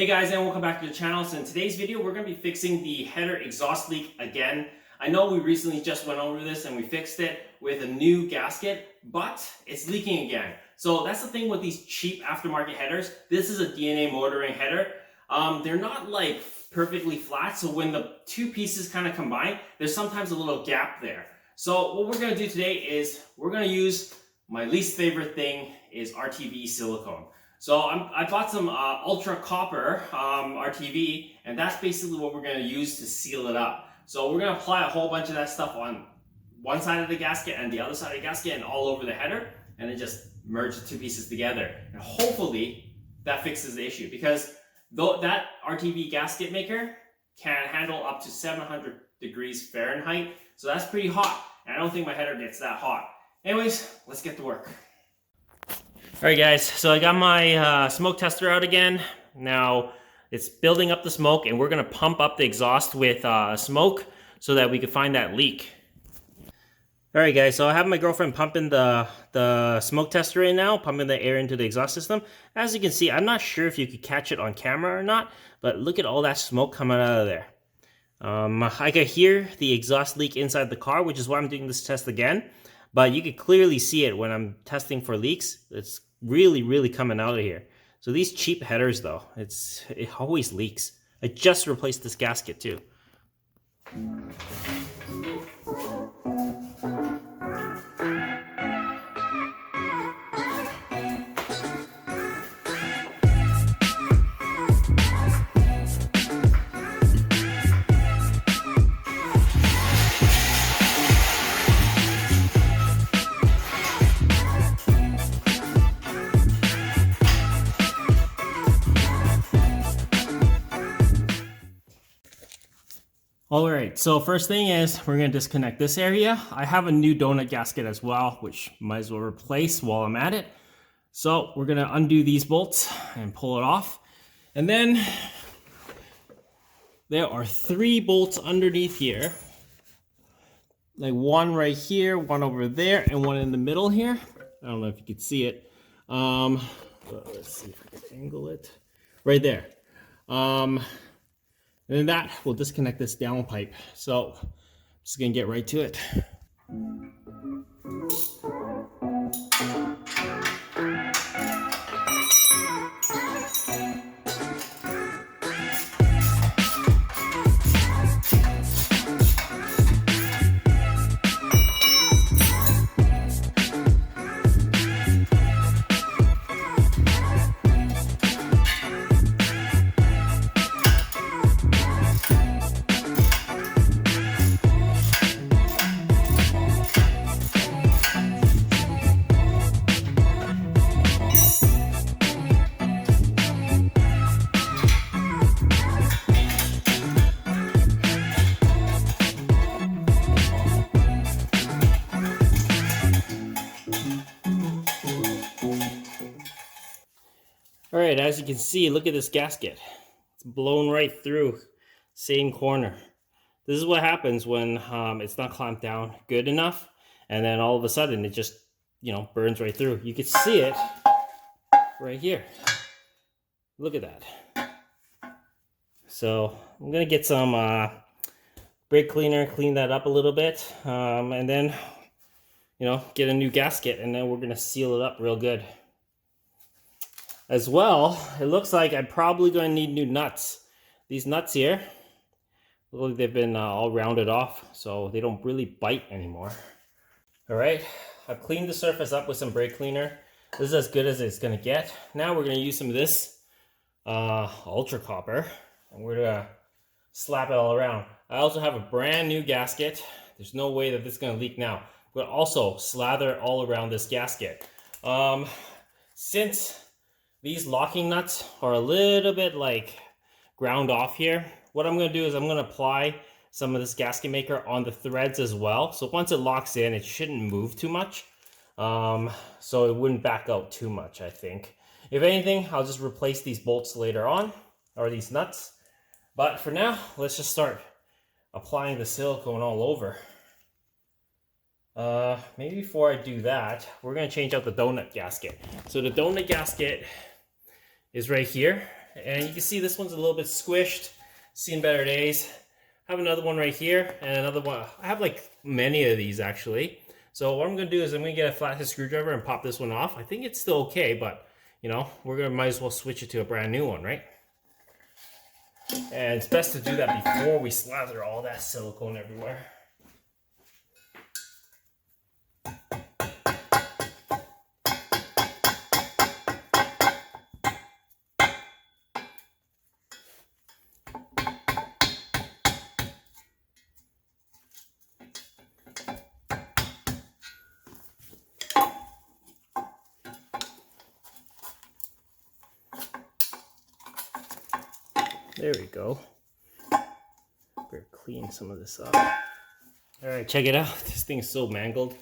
Hey guys, and welcome back to the channel. So in today's video, we're going to be fixing the header exhaust leak again. I know we recently just went over this and we fixed it with a new gasket, but it's leaking again. So that's the thing with these cheap aftermarket headers. This is a DNA motoring header. They're not like perfectly flat, so when the two pieces kind of combine, there's sometimes a little gap there. So what we're going to do today is we're going to use my least favorite thing is RTV silicone. So I bought some Ultra Copper RTV, and that's basically what we're going to use to seal it up. So we're going to apply a whole bunch of that stuff on one side of the gasket and the other side of the gasket and all over the header, and then just merge the two pieces together. And hopefully that fixes the issue, because though that RTV gasket maker can handle up to 700 degrees Fahrenheit, so that's pretty hot, and I don't think my header gets that hot. Anyways, let's get to work. Alright guys, so I got my smoke tester out again. Now it's building up the smoke, and we're going to pump up the exhaust with smoke so that we can find that leak. Alright guys, so I have my girlfriend pumping the smoke tester right now, pumping the air into the exhaust system. As you can see, I'm not sure if you could catch it on camera or not, but look at all that smoke coming out of there. I can hear the exhaust leak inside the car, which is why I'm doing this test again. But you can clearly see it when I'm testing for leaks. It's really coming out of here. So these cheap headers though, it always leaks. I just replaced this gasket too. Alright, so first thing is we're going to disconnect this area. I have a new donut gasket as well, which might as well replace while I'm at it. So we're going to undo these bolts and pull it off. And then there are 3 bolts underneath here. Like one right here, one over there, and one in the middle here. I don't know if you can see it. Let's see if I can angle it. Right there. And then that will disconnect this downpipe. So I'm just gonna get right to it. Alright, as you can see, look at this gasket. It's blown right through, same corner. This is what happens when it's not clamped down good enough, and then all of a sudden it just, burns right through. You can see it right here. Look at that. So I'm gonna get some brake cleaner, clean that up a little bit, and then, get a new gasket, and then we're gonna seal it up real good. As well, it looks like I'm probably going to need new nuts. These nuts here, look like they've been all rounded off, so they don't really bite anymore. Alright, I've cleaned the surface up with some brake cleaner. This is as good as it's going to get. Now we're going to use some of this Ultra Copper, and we're going to slap it all around. I also have a brand new gasket. There's no way that this is going to leak now. But also slather all around this gasket. Since these locking nuts are a little bit like ground off here, what I'm going to do is I'm going to apply some of this gasket maker on the threads as well. So once it locks in, it shouldn't move too much. So it wouldn't back out too much, I think. If anything, I'll just replace these bolts later on, or these nuts. But for now, let's just start applying the silicone all over. Maybe before I do that, we're going to change out the donut gasket. So the donut gasket is right here, and you can see this one's a little bit squished, seen better days. I have another one right here, and another one. I have like many of these actually. So what I'm gonna do is I'm gonna get a flathead screwdriver and pop this one off. I think it's still okay, but you know, might as well switch it to a brand new one, right? And it's best to do that before we slather all that silicone everywhere. There we go. Better clean some of this up. Alright, check it out. This thing is so mangled.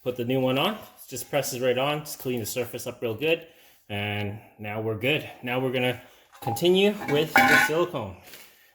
Put the new one on. It just presses right on. Just clean the surface up real good. And now we're good. Now we're going to continue with the silicone.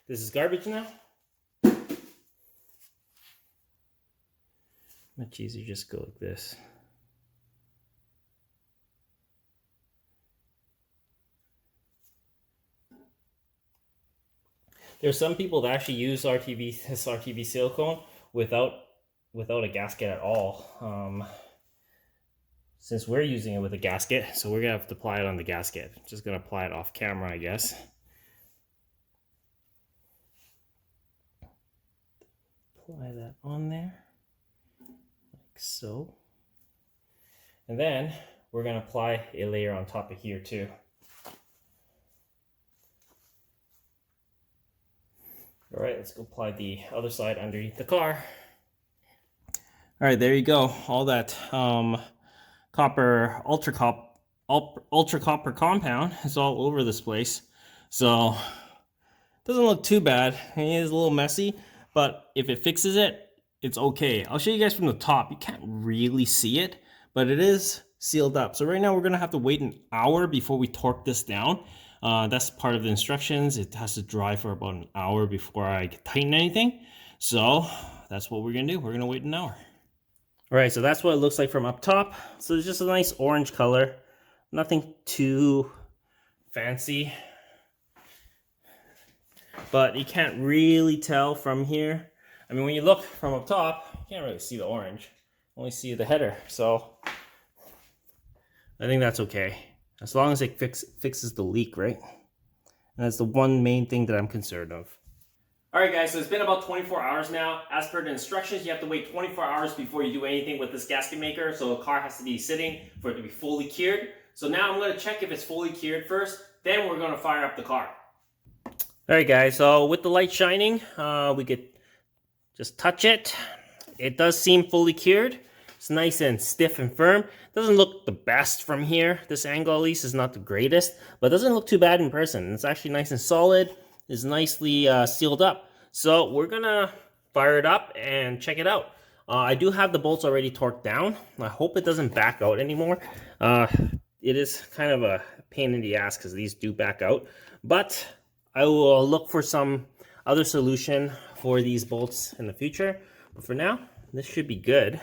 This is garbage now. Much easier just go like this. There's some people that actually use this RTV silicone without a gasket at all. Since we're using it with a gasket, so we're gonna have to apply it on the gasket. Just gonna apply it off camera, I guess. Apply that on there, like so. And then we're gonna apply a layer on top of here too. All right, let's go apply the other side underneath the car. All right, there you go. All that copper, ultra copper compound is all over this place. So it doesn't look too bad. It is a little messy, but if it fixes it, it's okay. I'll show you guys from the top. You can't really see it, but it is sealed up. So right now we're gonna have to wait an hour before we torque this down. That's part of the instructions. It has to dry for about an hour before I tighten anything. So that's what we're gonna do. We're gonna wait an hour. All right, so that's what it looks like from up top. So it's just a nice orange color. Nothing too fancy. But you can't really tell from here. I mean, when you look from up top, you can't really see the orange. Only see the header. So I think that's okay. As long as it fixes the leak, right? And that's the one main thing that I'm concerned of. Alright guys, so it's been about 24 hours now. As per the instructions, you have to wait 24 hours before you do anything with this gasket maker. So the car has to be sitting for it to be fully cured. So now I'm going to check if it's fully cured first. Then we're going to fire up the car. Alright guys, so with the light shining, we could just touch it. It does seem fully cured. It's nice and stiff and firm. Doesn't look the best from here. This angle at least is not the greatest, but it doesn't look too bad in person. It's actually nice and solid. It's nicely sealed up. So we're gonna fire it up and check it out. I do have the bolts already torqued down. I hope it doesn't back out anymore. It is kind of a pain in the ass because these do back out, but I will look for some other solution for these bolts in the future. But for now, this should be good.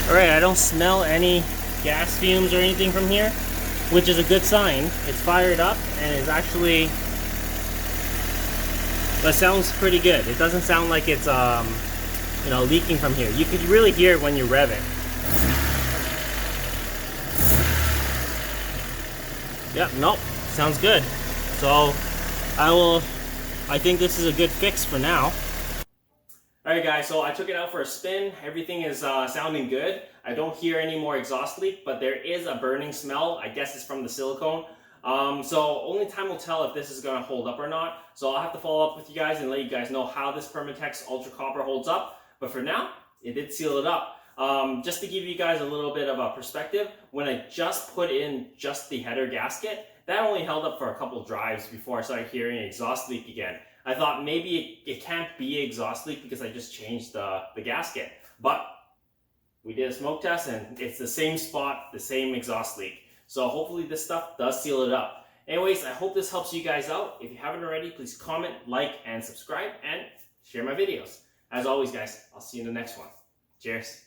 Alright, I don't smell any gas fumes or anything from here, which is a good sign. It's fired up and it's actually, that sounds pretty good. It doesn't sound like it's you know, leaking from here. You could really hear it when you rev it. Yep, nope, sounds good. So I think this is a good fix for now. Alright guys, so I took it out for a spin. Everything is sounding good. I don't hear any more exhaust leak, but there is a burning smell. I guess it's from the silicone. So only time will tell if this is going to hold up or not. So I'll have to follow up with you guys and let you guys know how this Permatex Ultra Copper holds up. But for now, it did seal it up. Just to give you guys a little bit of a perspective, when I just put in just the header gasket, that only held up for a couple drives before I started hearing an exhaust leak again. I thought maybe it can't be an exhaust leak because I just changed the gasket. But we did a smoke test and it's the same spot, the same exhaust leak. So hopefully this stuff does seal it up. Anyways, I hope this helps you guys out. If you haven't already, please comment, like, and subscribe, and share my videos. As always, guys, I'll see you in the next one. Cheers.